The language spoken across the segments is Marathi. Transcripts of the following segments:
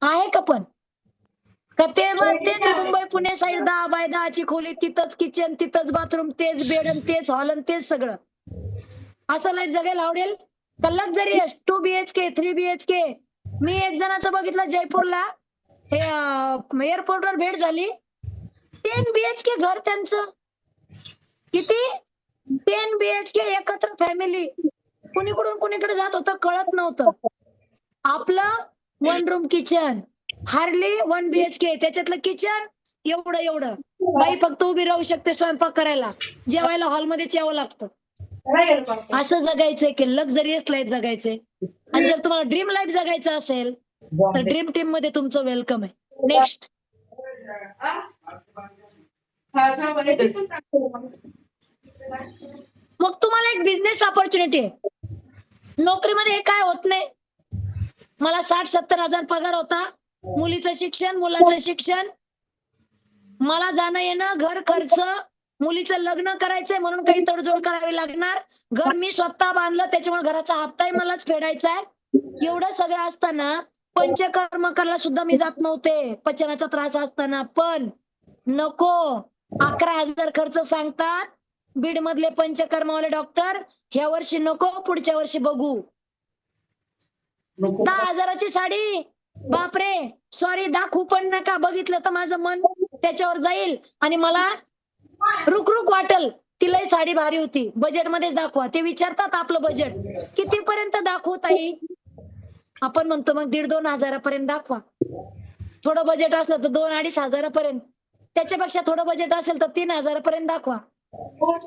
आहे का पण? का तेच मुंबई पुणे साईड 10x10ची खोली, तिथंच किचन, तिथंच बाथरूम, तेच बेड आणि तेच हॉल आणि तेच सगळं. असं लाईफ जगायला आवडेल? का लक्झरियस 2 बीएचके, 3 बीएचके? मी एक जणाचं बघितलं जयपूरला, हे एअरपोर्टवर भेट झाली. 10 बीएचके घर त्यांचं. किती? 10 बीएचके एकत्र फॅमिली. कुणीकडून कुणीकडे जात होतं कळत नव्हतं. आपलं 1 रूम किचन, हार्डली 1 बीएचके, त्याच्यातलं किचन एवढं. बाई फक्त उभी राहू शकते स्वयंपाक करायला. जेवायला हॉलमध्येच यावं लागतं. असं जगायचंय की लक्झरियस लाईफ जगायचंय. आणि जर तुम्हाला ड्रीम लाईफ जगायचं असेल, तर ड्रीम टीम मध्ये तुमचं वेलकम आहे. नेक्स्ट. मग तुम्हाला एक बिझनेस ऑपॉर्च्युनिटी आहे. नोकरीमध्ये हे काय होत नाही. मला 60-70 हजार पगार होता. मुलीचं शिक्षण, मुलाचं शिक्षण, मला जाणं येणं, घर खर्च, मुलीचं लग्न करायचंय म्हणून काही तडजोड करावी लागणार. घर मी स्वतः बांधलं त्याच्यामुळे घराचा हप्ताही मलाच फेडायचा आहे. एवढं सगळं असताना पंचकर्म करायला सुद्धा मी जात नव्हते, पचनाचा त्रास असताना. पण नको, 11,000 खर्च सांगतात बीड मधले पंचकर्मवाले डॉक्टर. ह्या वर्षी नको, पुढच्या वर्षी बघू. 10,000ची साडी, बापरे, सॉरी, दाखवू पण नका. बघितलं तर माझं मन त्याच्यावर जाईल आणि मला रुक वाटल. तिलाही साडी भारी होती. बजेटमध्येच दाखवा. ते विचारतात आपलं बजेट कितीपर्यंत दाखवू ताई? आपण म्हणतो मग 1,500-2 हजारापर्यंत दाखवा. थोडं बजेट असलं तर 2-2.5 हजारापर्यंत. त्याच्यापेक्षा थोडं बजेट असेल तर 3 हजारापर्यंत दाखवा.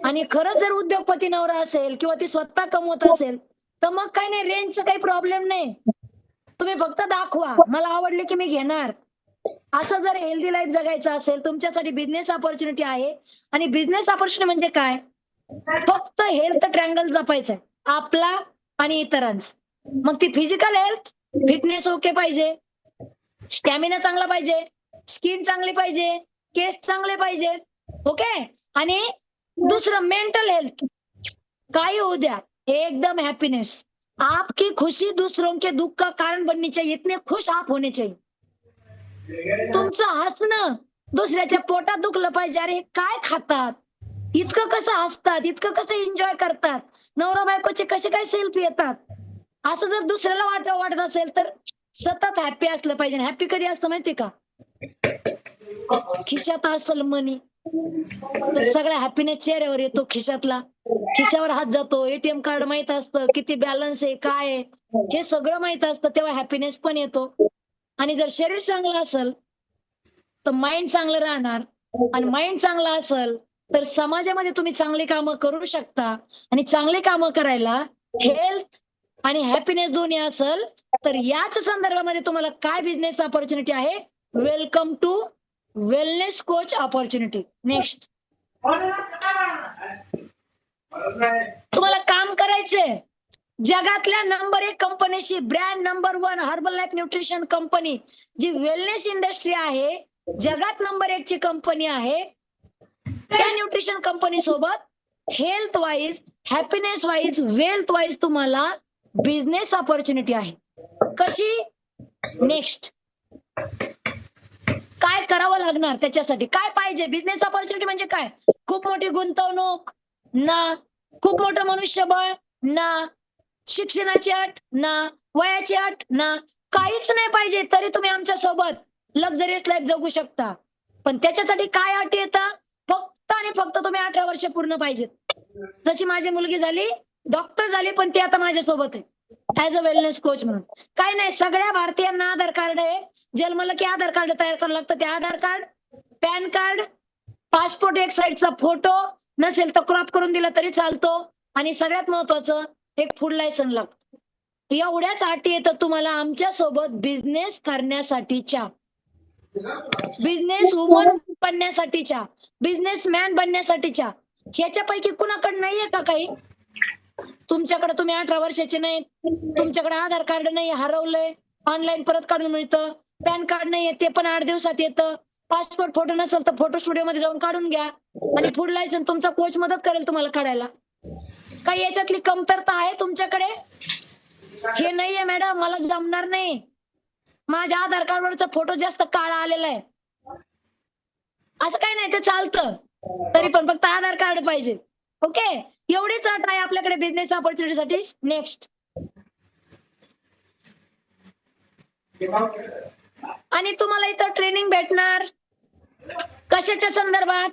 आणि खरंच जर उद्योगपती नवरा असेल किंवा ती स्वतः कमवत असेल, तर मग काही नाही, रेंजचा काही प्रॉब्लेम नाही. तुम्ही फक्त दाखवा, मला आवडले की मी घेणार. असं जर हेल्दी लाईफ जगायचं असेल, तुमच्यासाठी बिझनेस ऑपॉर्च्युनिटी आहे. आणि बिझनेस ऑपॉर्च्युनिटी म्हणजे काय? फक्त हेल्थ ट्रँगल जपायचंय, आपला आणि इतरांचा. मग ती फिजिकल हेल्थ, फिटनेस ओके पाहिजे, स्टॅमिना चांगला पाहिजे, स्किन चांगली पाहिजे, केस चांगले पाहिजे, ओके. आणि दुसरं मेंटल हेल्थ, काही होऊ द्या, एकदम हॅपीनेस. आपकी खुशी दूसरों के दुःख का कारण बननी चाहिए, इतने खुश आप होने चाहिए. तुमचं हसणं दुसऱ्याच्या पोटात दुखलं पाहिजे. अरे काय खातात, इतकं कसं हसतात, इतकं कसं एन्जॉय करतात, नवरा बायकोचे कसे काय सेल्फी येतात, असं जर दुसऱ्याला वाटत असेल तर सतत हॅपी असलं पाहिजे. हॅपी कधी असतं माहिती का? खिशात असल मनी तर सगळा हॅपीनेस चेहऱ्यावर येतो. खिशातला, खिशावर हात जातो. एटीएम कार्ड माहित असतं, किती बॅलन्स आहे, काय आहे, हे सगळं माहित असतं. तेव्हा हॅपीनेस पण येतो. आणि जर शरीर चांगलं असेल तर माइंड चांगलं राहणार. आणि माइंड चांगला असेल तर समाजामध्ये तुम्ही चांगली कामं करू शकता. आणि चांगली कामं करायला हेल्थ आणि हॅपीनेस दोन्ही असेल तर याच संदर्भामध्ये तुम्हाला काय बिझनेस ऑपॉर्च्युनिटी आहे? Welcome to wellness coach opportunity. Next. तुम्हाला काम करायचंय जगातल्या नंबर 1 कंपनीशी, brand number 1 Herbalife nutrition company, जी वेलनेस इंडस्ट्री आहे, जगात नंबर 1 ची कंपनी आहे. त्या न्यूट्रिशन कंपनी सोबत health wise, happiness wise, wealth wise तुम्हाला बिझनेस ऑपॉर्च्युनिटी आहे. कशी? नेक्स्ट. काय करावं लागणार त्याच्यासाठी? काय पाहिजे? बिझनेस ऑपॉर्च्युनिटी म्हणजे काय? खूप मोठी गुंतवणूक ना, खूप मोठं मनुष्यबळ ना, शिक्षणाची अट ना, वयाची अट ना, काहीच नाही पाहिजे तरी तुम्ही आमच्या सोबत लक्झरियस लाईफ जगू शकता. पण त्याच्यासाठी काय अटी येतात? फक्त आणि फक्त तुम्ही 18 वर्ष पूर्ण पाहिजेत. जशी माझी मुलगी झाली, डॉक्टर झाली, पण ती आता माझ्यासोबत आहे ऍज अ वेलनेस कोच म्हणून. काय नाही, सगळ्या भारतीयांना आधार कार्ड आहे. जन्मलं की आधार कार्ड तयार करावं लागतं. ते आधार कार्ड, पॅन कार्ड, पासपोर्ट एक साईडचा फोटो, नसेल तर क्रॉप करून दिला तरी चालतो. आणि सगळ्यात महत्वाचं एक फूड लायसन लागतं. एवढ्याच अटी येतात तुम्हाला आमच्या सोबत बिझनेस करण्यासाठीच्या, बिझनेस वुमन बनण्यासाठीच्या, बिझनेसमॅन बनण्यासाठीच्या. ह्याच्यापैकी कुणाकडे नाहीये का काही? तुमच्याकडे, तुम्ही 18 वर्षाचे नाहीत, तुमच्याकडे आधार कार्ड नाही, हरवलंय, ऑनलाईन परत काढून मिळतं, पॅन कार्ड नाहीये, ते पण 8 दिवसात येतं, पासपोर्ट फोटो नसेल तर फोटो स्टुडिओ मध्ये जाऊन काढून घ्या. आणि फूड लायसन तुमचा कोच मदत करेल तुम्हाला काढायला. काही याच्यातली कमतरता आहे तुमच्याकडे? हे नाहीये मॅडम, मला जमणार नाही, माझ्या आधार कार्डवरचा फोटो जास्त काळा आलेला आहे, असं काही नाही, ते चालतं. तरी पण फक्त आधार कार्ड पाहिजे. ओके, एवढीच अट आहे आपल्याकडे बिझनेस ऑपॉर्च्युनिटीसाठी. नेक्स्ट. आणि तुम्हाला इथं ट्रेनिंग भेटणार कशाच्या संदर्भात?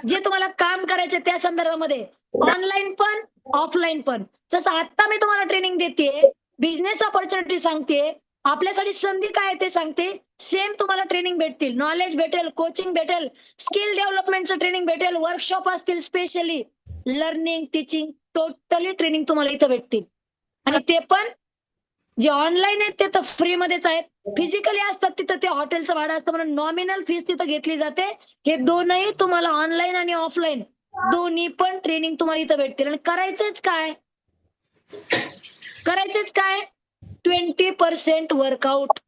जे तुम्हाला काम करायचे त्या संदर्भामध्ये, ऑनलाईन पण ऑफलाईन पण. जसं आता मी तुम्हाला ट्रेनिंग देते, बिझनेस ऑपॉर्च्युनिटी सांगते, आपल्यासाठी संधी काय आहे ते सांगते, सेम तुम्हाला ट्रेनिंग भेटतील, नॉलेज भेटेल, कोचिंग भेटेल, स्किल डेव्हलपमेंटचं ट्रेनिंग भेटेल, वर्कशॉप असतील, specially learning, teaching, totally training तुम्हाला इथं भेटतील. आणि ते पण जे ऑनलाईन आहेत ते तर फ्री मध्येच आहेत. फिजिकली असतात तिथं ते हॉटेलचं भाडं असतं म्हणून नॉमिनल फीस तिथं घेतली जाते. हे दोनही तुम्हाला ऑनलाईन आणि ऑफलाईन दोन्ही पण ट्रेनिंग तुम्हाला इथं भेटतील. आणि करायचंच काय? 20% वर्कआउट.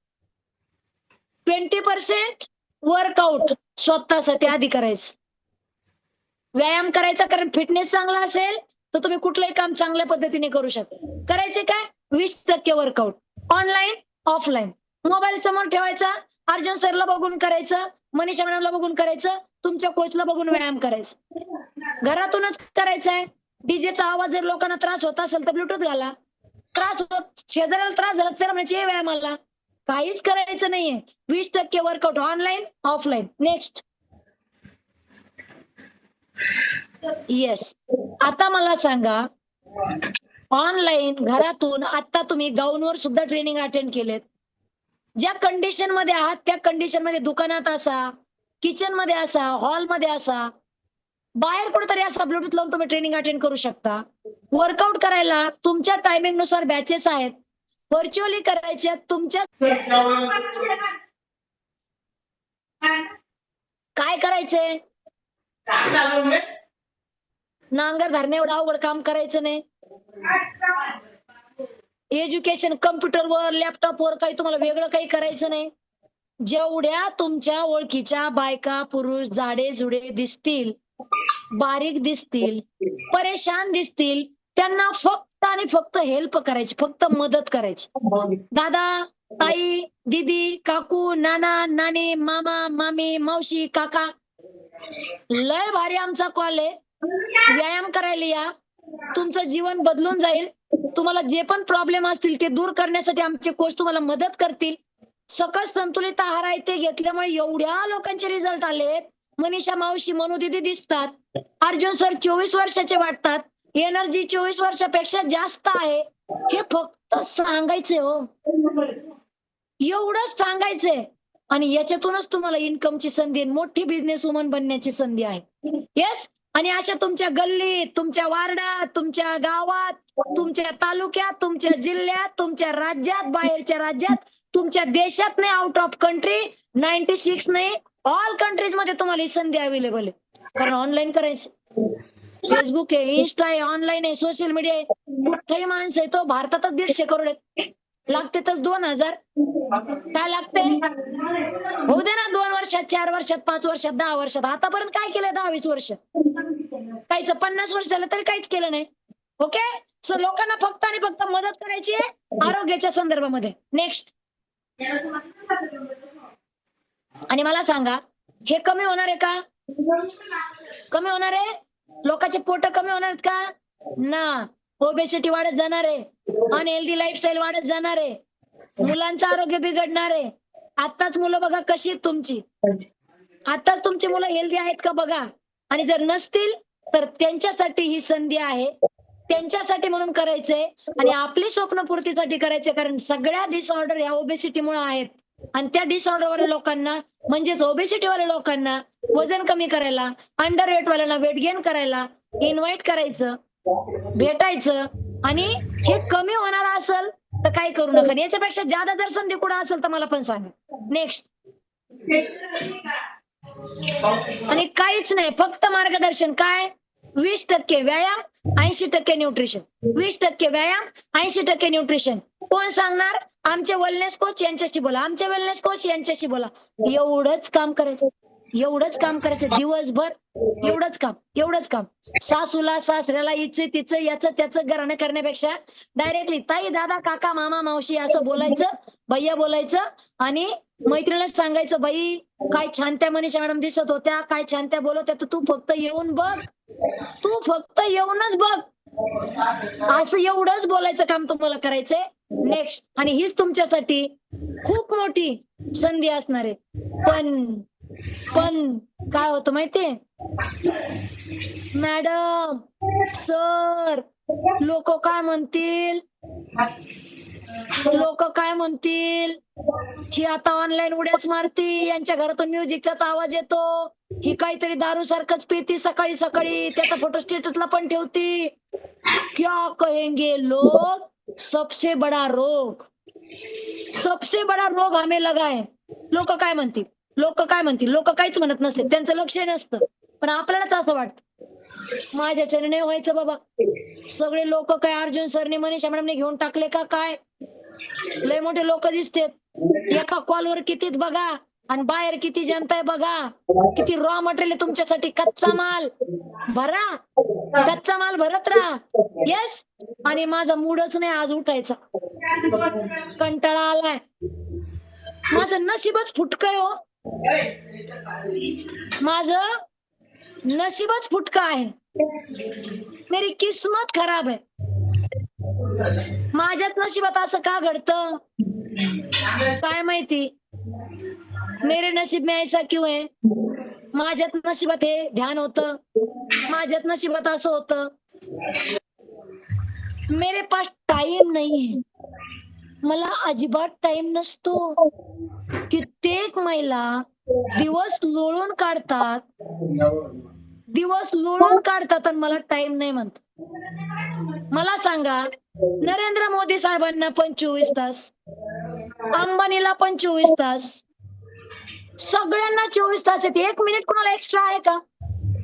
20% वर्कआउट स्वतःसाठी आधी करायचं. व्यायाम करायचा, कारण फिटनेस चांगला असेल तर तुम्ही कुठलंही काम चांगल्या पद्धतीने करू शकता. करायचे काय? 20% वर्कआउट, ऑनलाईन ऑफलाईन. मोबाईल समोर ठेवायचा, अर्जुन सरला बघून करायचं, मनीषा मॅडमला बघून करायचं, तुमच्या कोचला बघून व्यायाम करायचं. घरातूनच करायचंय. डीजेचा आवाज जर लोकांना त्रास होत असेल तर ब्लूटूथ घाला. त्रास होत, शेजाऱ्याला त्रास झाला तर म्हणजे व्यायामाला काहीच करायचं नाहीये. 20% workout, online offline. Next. Yes. आता मला सांगा, ऑनलाईन घरातून आता तुम्ही गाऊनवर सुद्धा ट्रेनिंग अटेंड केलेत. ज्या कंडिशन मध्ये आहात त्या कंडिशन मध्ये दुकानात असा, किचन मध्ये असा, हॉल मध्ये असा, बाहेर कुठेतरी असा ब्लूटूथ लावून तुम्ही ट्रेनिंग अटेंड करू शकता. वर्कआउट करायला तुमच्या टायमिंग नुसार बॅचेस आहेत. व्हर्च्युअली करायच्या तुमच्या. काय करायचंय? नांगर धरणे एवढं अवघड काम करायचं नाही. एज्युकेशन कम्प्युटरवर, लॅपटॉपवर काही तुम्हाला वेगळं काही करायचं नाही. जेवढ्या तुमच्या ओळखीच्या बायका, पुरुष जाडे जुडे दिसतील, बारीक दिसतील, परेशान दिसतील, त्यांना फक्त आणि फक्त हेल्प करायची, फक्त मदत करायची. दादा, ताई, दीदी, काकू, नाना, नानी, मामा, मामी, मावशी, काका, लय भारी आमचा कॉल आहे. व्यायाम करायला या, तुमचं जीवन बदलून जाईल. तुम्हाला जे पण प्रॉब्लेम असतील ते दूर करण्यासाठी आमचे कोच तुम्हाला मदत करतील. सकस संतुलित आहार आहे ते घेतल्यामुळे एवढ्या लोकांचे रिझल्ट आलेत. मनीषा मावशी, मनू दीदी दिसतात. अर्जुन सर 24 वर्षाचे वाटतात. एनर्जी 24 वर्षापेक्षा जास्त आहे. हे फक्त सांगायचे हो, एवढंच सांगायचंय. आणि याच्यातूनच तुम्हाला इन्कमची संधी, मोठी बिझनेस वुमन बनण्याची संधी आहे. येस. आणि अशा तुमच्या गल्लीत, तुमच्या वार्डात, तुमच्या गावात, तुमच्या तालुक्यात, तुमच्या जिल्ह्यात, तुमच्या राज्यात, बाहेरच्या राज्यात, तुमच्या देशात नाही, आउट ऑफ कंट्री, 96 नाही, ऑल कंट्रीज मध्ये तुम्हाला ही संधी अवेलेबल आहे. कारण ऑनलाईन करायचं. फेसबुक आहे, इन्स्टा आहे, ऑनलाईन आहे, सोशल मीडिया आहे. कुठेही माणसं आहे तो, भारतातच 150 करोड आहेत. लागते तर 2000. काय लागते? होऊ दे ना 2 वर्षात, 4 वर्षात, 5 वर्षात, 10 वर्षात. आतापर्यंत काय केलंय 10-20 वर्ष? काहीच 50 वर्ष झालं तरी काहीच केलं नाही. ओके. सो लोकांना फक्त आणि फक्त मदत करायची आहे आरोग्याच्या संदर्भामध्ये. नेक्स्ट. आणि मला सांगा, हे कमी होणार आहे का? कमी होणार आहे? लोकांचे पोट कमी होणार आहेत का? ना. ओबेसिटी वाढत जाणार आहे, अनहेल्दी लाईफस्टाईल वाढत जाणार आहे, मुलांचं आरोग्य बिघडणार आहे. आताच मुलं बघा कशी आहेत तुमची, आताच तुमची मुलं हेल्दी आहेत का बघा. आणि जर नसतील तर त्यांच्यासाठी ही संधी आहे. त्यांच्यासाठी म्हणून करायचंय आणि आपली स्वप्नपूर्तीसाठी करायचंय. कारण सगळ्या डिसऑर्डर या ओबेसिटीमुळे आहेत. आणि त्या डिसऑर्डरवाल्या लोकांना, म्हणजेच ओबेसिटीवाल्या लोकांना वजन कमी करायला, अंडरवेट वाल्यांना वेट गेन करायला इन्व्हाइट करायचं, भेटायचं. आणि हे कमी होणार असेल तर काही करू नका. याच्यापेक्षा जादा जर संधी कुठं असेल तर मला पण सांगा. नेक्स्ट. आणि काहीच नाही, फक्त मार्गदर्शन. काय? 20% व्यायाम, 80% न्यूट्रिशन. 20% व्यायाम, 80% न्यूट्रिशन. कोण सांगणार? आमचे वेलनेस कोच यांच्याशी बोला, आमचे वेलनेस कोच यांच्याशी बोला. एवढंच काम करायचं. एवढंच काम करायचं दिवसभर, एवढंच काम. सासूला सासऱ्याला हिचं तिचं याचं त्याचं घराणं करण्यापेक्षा डायरेक्टली ताई दादा काका मामा मावशी असं बोलायचं, भैया बोलायचं आणि मैत्रिणीला सांगायचं बाई काय छान त्या मनीषा मॅडम दिसत होत्या, काय छान त्या बोलत होत्या, तू फक्त येऊन बघ, तू फक्त येऊनच बघ. असं एवढंच बोलायचं काम तुम्हाला करायचंय. नेक्स्ट आणि हीच तुमच्यासाठी खूप मोठी संधी असणार आहे. पण काय होतं माहितीये मॅडम सर, लोक काय म्हणतील, लोक काय म्हणतील, ही आता ऑनलाईन उड्याच मारती, यांच्या घरातून म्युझिकचाच आवाज येतो, ही काहीतरी दारू सारखंच पिती सकाळी सकाळी, त्याचा फोटो स्टेटसला पण ठेवती, क्या कहेंगे लोग, सबसे बड़ा रोग, सबसे बड़ा रोग हमें लगा है. लोक काय म्हणतील, लोक काय म्हणतील, लोक काहीच म्हणत नसते, त्यांचं लक्ष नसतं, पण आपल्यालाच असं वाटतं माझ्याच्याने नाही व्हायचं बाबा. सगळे लोक काय अर्जुन सरने मनीषा मॅडमने घेऊन टाकले का काय, लय मोठे लोक दिसतेत, एका कॉलवर कितीत बघा आणि बाहेर किती जनता आहे बघा, किती रॉ मटेरियल आहे तुमच्यासाठी, कच्चा माल भरा, कच्चा माल भरत राहा. येस. आणि माझा मूडच नाही आज उठायचा, कंटाळा आलाय, माझं नशीबच फुटकय हो, माझं नशीबच फुटका आहे, मेरी किस्मत खराब आहे. माझ्याच नशिबात असं का घडतं काय माहिती, मेरे नसीब में ऐसा क्यों है, माझ्याच नशिबात हे ध्यान होतं, माझ्याच नशिबात असं होतं. मेरे पास टाइम नहीं है, मला अजिबात टाइम नसतो. कित्येक महिला दिवस लोळून काढतात, दिवस लोळून काढतात आणि मला टाइम नाही म्हणतात. मला सांगा, नरेंद्र मोदी साहेबांना पण 24 तास, अंबानीला पण 24 तास, सगळ्यांना 24 तास आहेत. 1 मिनिट कुणाला एक्स्ट्रा आहे का?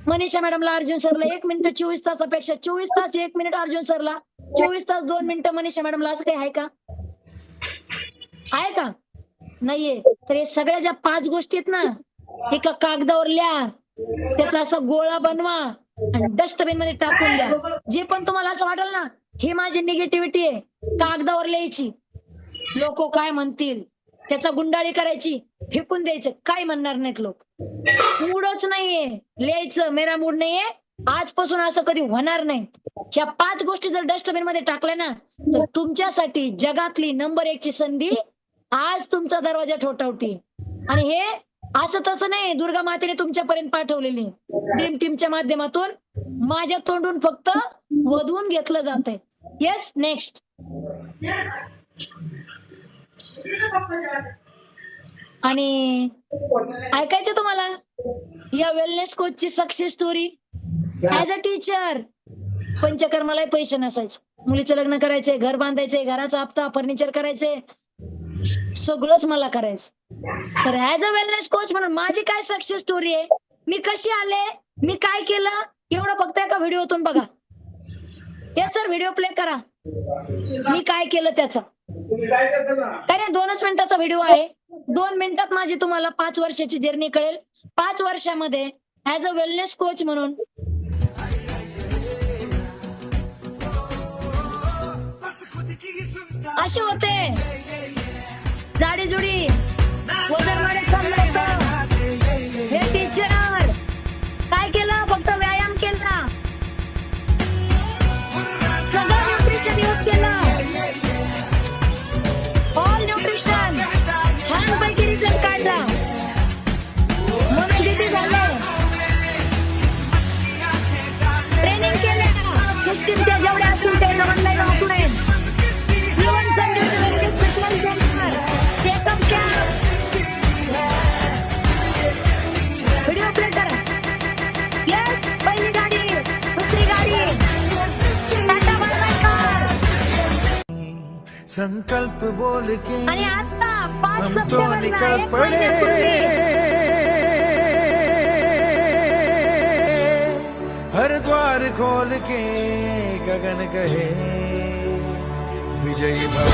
मनीषा मॅडमला अर्जुन सरला 1 मिनिट 24 तासापेक्षा 24 तास 1 मिनिट अर्जुन सरला, 24 तास 2 मिनिटं मनीषा मॅडमला, असं काही आहे का? आहे का? नाहीये. तर हे सगळ्या ज्या 5 गोष्टी आहेत ना, एका कागदावर लिहा, त्याचा असा गोळा बनवा आणि डस्टबिन मध्ये टाकून द्या. जे पण तुम्हाला असं वाटेल ना हे माझी निगेटिव्हिटी आहे, कागदावर लिहायची. लोक काय म्हणतील त्याचा गुंडाळी करायची, फेकून द्यायचं, काय म्हणणार नाहीत लोक. मूडच नाहीये लिहायचं, मेरा मूड नाहीये, आजपासून असं कधी होणार नाही. ह्या 5 गोष्टी जर डस्टबिन मध्ये टाकल्या ना, तर तुमच्यासाठी जगातली नंबर 1 ची संधी आज तुमचा दरवाजा ठोठावती. आणि हे असं तसं नाही, दुर्गा मातेने तुमच्यापर्यंत पाठवलेली ड्रीम टीमच्या माध्यमातून माझ्या तोंडून फक्त वधवून घेतलं जातंय. येस. नेक्स्ट. आणि ऐकायचं तुम्हाला या वेलनेस कोचची success story. As a teacher पंचकर्मालाही पैसे नसायचे, मुलीचं लग्न करायचंय, घर बांधायचंय, घराचा हप्ता, फर्निचर करायचंय, सगळंच मला करायचं. तर ऍज अ वेलनेस कोच म्हणून माझी काय सक्सेस स्टोरी आहे, मी कशी आले, मी काय केलं, एवढं फक्त एका व्हिडिओतून बघा. येस सर, व्हिडिओ प्ले करा, मी काय केलं त्याचा. काय नाही, 2च मिनिटाचा व्हिडिओ आहे. 2 मिनिटात माझी तुम्हाला 5 वर्षाची जर्नी कळेल. 5 वर्षामध्ये ऍज अ वेलनेस कोच म्हणून असे होते, जाडीजुडी वजन चाललं. हे टीचर काय केलं, फक्त व्यायाम केला, सगळं न्यूट्रिशन यूज केलं, ऑल न्यूट्रिशन, छान पैकी रिझल्ट काढला, म्हणून किती झालं. ट्रेनिंग केल्या, सिस्टीमच्या जेवढ्या असतील ते online offline, Jeevan Sanjeevani fitness centre, checkup camp. Video play करा. येस, पहिली गाडी, दुसरी गाडी, टाटा बाय बाय कार. संकल्प बोल के आणि आता 5 हम तो सप्टेंबरला निकल 1 पड़े, महिन्यापूर्वी हर द्वार खोल के गगन कहे विजयी भव.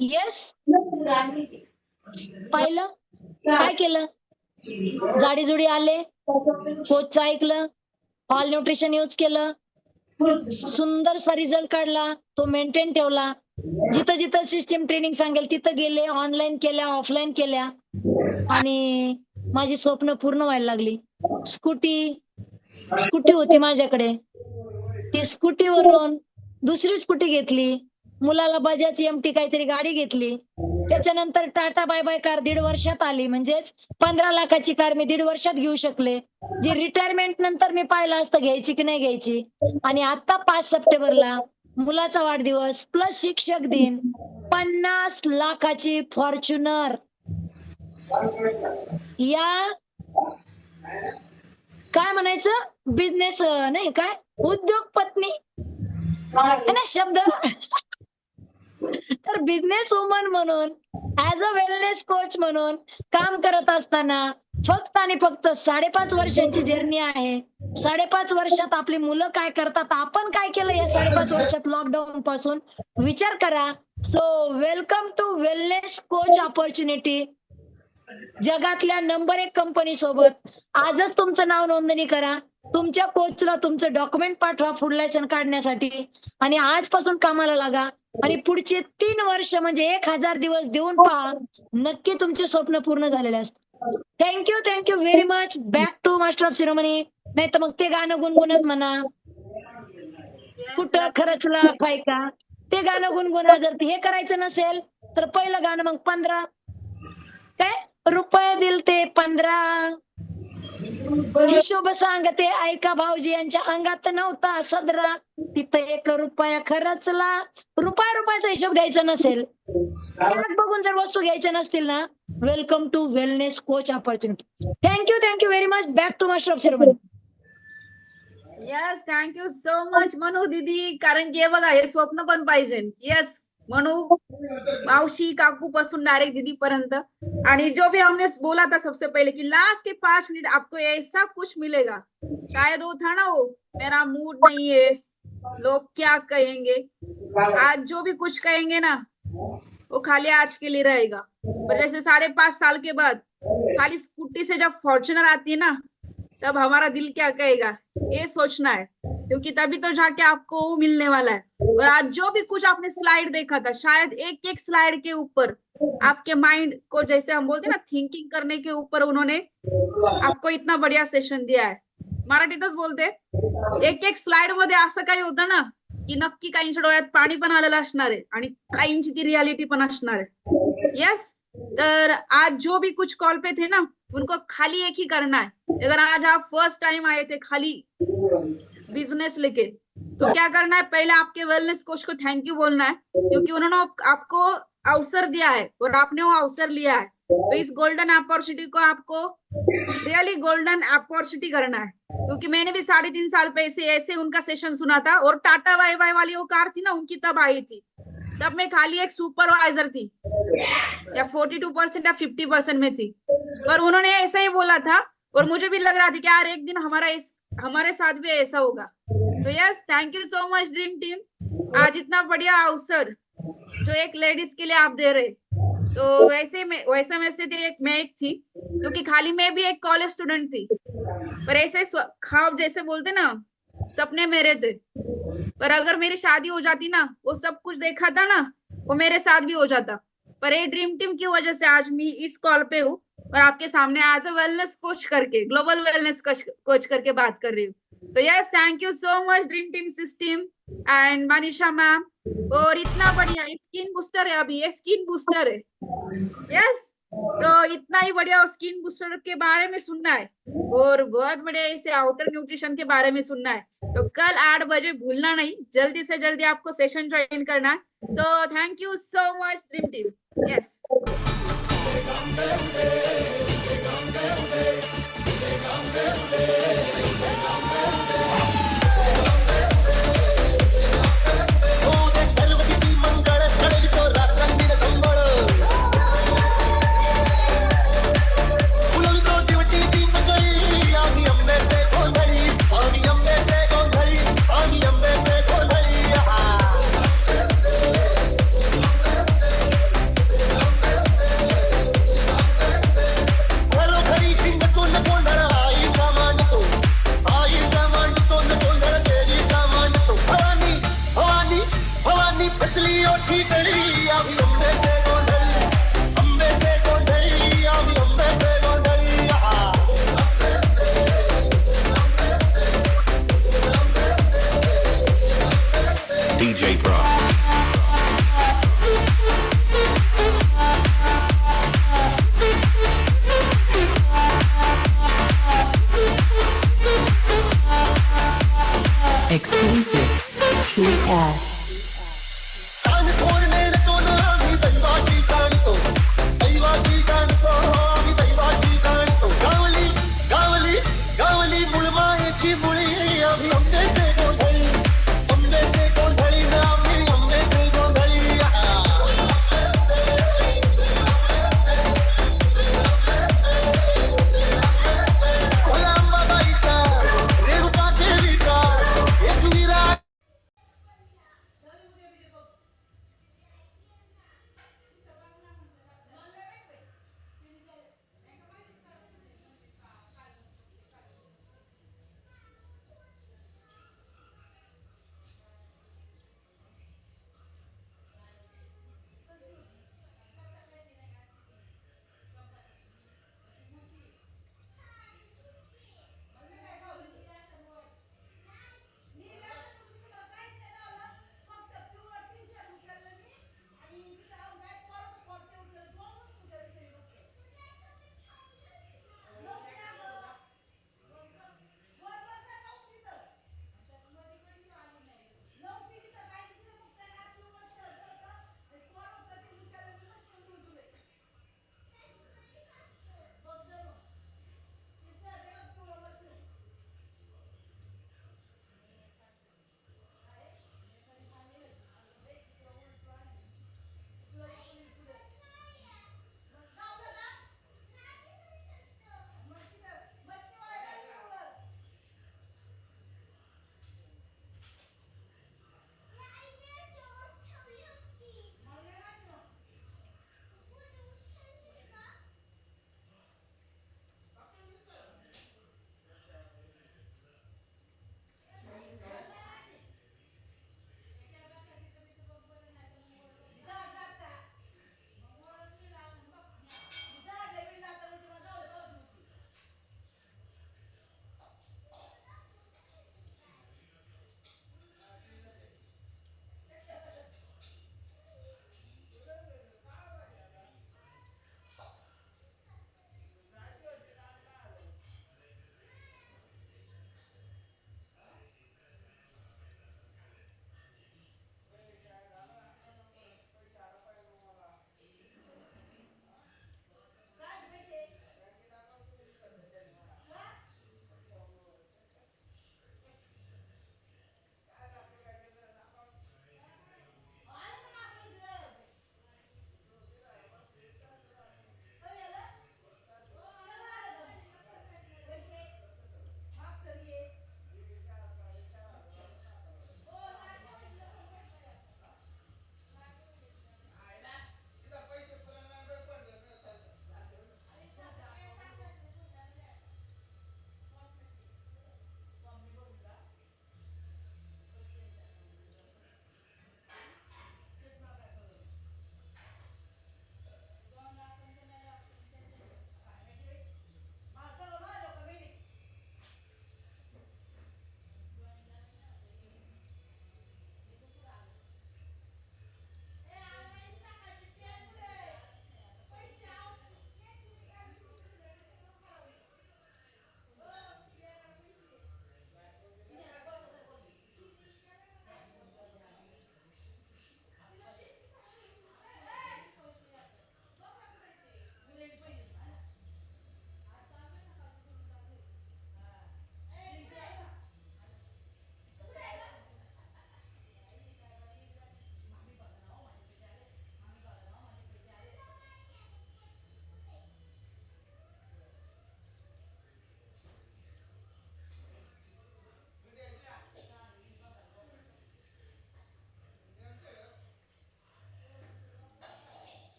येस, पाहिलं काय केलं, जाडीजुडी आले, कोचचं ऐकलं, ऑल न्यूट्रिशन यूज केलं, सुंदरसा रिझल्ट काढला, तो मेंटेन ठेवला. जिथं जिथं सिस्टीम ट्रेनिंग सांगेल तिथं गेले, ऑनलाईन केल्या, ऑफलाईन केल्या आणि माझी स्वप्न पूर्ण व्हायला लागली. स्कूटी होती माझ्याकडे, ती स्कूटीवरून दुसरी स्कूटी घेतली, मुलाला बजाज एमटी काहीतरी गाडी घेतली. त्याच्यानंतर टाटा बाय बाय कार 1.5 वर्षात आली, म्हणजेच 15 लाखाची कार मी 1.5 वर्षात घेऊ शकले, जी रिटायरमेंट नंतर मी पाहिलं असतं घ्यायची की नाही घ्यायची. आणि आता 5 सप्टेंबरला मुलाचा वाढदिवस प्लस शिक्षक दिन, 50 लाखाची फॉर्च्युनर. या काय म्हणायचं, बिझनेस नाही काय, उद्योग पत्नी है ना शब्द. तर बिझनेस वुमन म्हणून, ऍज अ वेलनेस कोच म्हणून काम करत असताना फक्त आणि फक्त 5.5 वर्षांची जर्नी आहे. 5.5 वर्षात आपली मुलं काय करतात, आपण काय केलं या 5.5 वर्षात लॉकडाऊन पासून, विचार करा. So welcome to wellness coach opportunity. जगातल्या नंबर 1 कंपनी सोबत आजच तुमचं नाव नोंदणी करा. तुमच्या कोचला तुमचं डॉक्युमेंट पाठवा फूड लायसन काढण्यासाठी आणि आजपासून कामाला लागा. आणि पुढचे 3 वर्ष म्हणजे 1000 दिवस देऊन पहा, नक्की तुमचे स्वप्न पूर्ण झालेले असतात. Thank you very much. Back to master of ceremony. नाही तर मग ते गाणं गुणगुणत म्हणा, कुठं खरचला फायका, ते गाणं गुणगुणा. जर हे करायचं नसेल तर पहिलं गाणं मग 15 काय रुपये दिल ते 15, हिशोब सांगते ऐका भाऊजी यांच्या अंगात नव्हता सदरा, तिथं 1 रुपया खरचला. रुपयाचा हिशोब द्यायचा नसेल, बघून जर वस्तू घ्यायच्या नसतील ना, welcome to wellness coach opportunity. Thank you very much. Back to master of ceremony. Yes, thank you so much Manu दीदी. कारण की हे बघा, हे स्वप्न पण पाहिजे. येस मनू, मावशी काकू पासून डायरेक्ट दीदी पर्यंत. आणि जो भी हमने बोला था सबसे पहले कि लास्ट के 5 मिनट आपको ऐसा कुछ मिलेगा, शायद वो था ना, वो मेरा मूड नहीं है, लोग क्या कहेंगे, आज जो भी कुछ कहेंगे ना वो खाली आज के लिए रहेगा. पर जैसे 5.5 साल के बाद खाली स्कूटी से जब फॉर्च्यूनर आती है ना, तब हमारा दिल क्या कहेगा, ये सोचना है. क्योंकि तभी तो जाके आपको वो मिलने वाला है. और आज जो भी कुछ आपने स्लाइड देखा था, शायद एक स्लाइड के ऊपर आपके माइंड को, जैसे हम बोलते ना, थिंकिंग करने के ऊपर उन्होंने आपको इतना बढ़िया सेशन दिया है. मराठीतच बोलते, एक स्लाइड मध्ये असं काही होतं ना की नक्की काहींच्या डोळ्यात पाणी पण आलेलं असणार आहे आणि काहींची ती रियालिटी पण असणार आहे. यस, तर आज जो भी कुछ कॉल पे थे ना, उनको खाली एक ही करना है. अगर आज आप फर्स्ट टाइम आए थे खाली बिजनेस लेके, तो क्या करना है, पहले आपके वेलनेस कोच को थैंक यू बोलना है, क्योंकि उन्होंने आपको अवसर दिया है और आपने वो अवसर लिया है. तो इस गोल्डन अपॉर्चुनिटी को आपको रियली गोल्डन अपॉर्चुनिटी करना है. क्योंकि मैंने भी 3.5 साल पहले ऐसे उनका सेशन सुना था, और टाटा वाई वाई वाली वो कार थी ना, उनकी तब आई थी. तब मैं खाली एक सुपरवाइजर थी, या 42% या 50% में थी. पर उन्होंने ऐसा ही बोला था, और मुझे भी लग रहा था कि यार एक दिन हमारे साथ भी ऐसा होगा. तो yes, thank you so much dream team. आज इतना बढ़िया अवसर जो एक लेडीज के लिए आप दे रहे. तो वैसे में से मैं एक थी, क्योंकि खाली मैं भी एक कॉलेज स्टूडेंट थी, पर ऐसे ख्वाब जैसे बोलते ना, सपने मेरे थे. पर अगर मेरी शादी हो जाती ना, वो सब कुछ देखा था ना, वो मेरे साथ भी हो जाता. पर ये ड्रीम टीम की वजह से आज मैं इस कॉल पे हूँ और आपके सामने एज अ वेलनेस कोच करके, ग्लोबल वेलनेस कोच करके बात कर रही हूँ. तो yes, thank you so much dream team system end Manisha ma'am. और इतना बढ़िया स्किन बूस्टर है, अभी ये स्किन बूस्टर है. यस, तो इतना ही बढ़िया स्किन बूस्टर के बारे में सुनना है, और बहुत बढ़िया इसे आउटर न्यूट्रिशन के बारे में सुनना है. तो कल 8 बजे भूलना नहीं, जल्दी से जल्दी आपको सेशन ज्वाइन करना है. So thank you so much dream team. Yes, DJ Bronx. Exclusive. TS.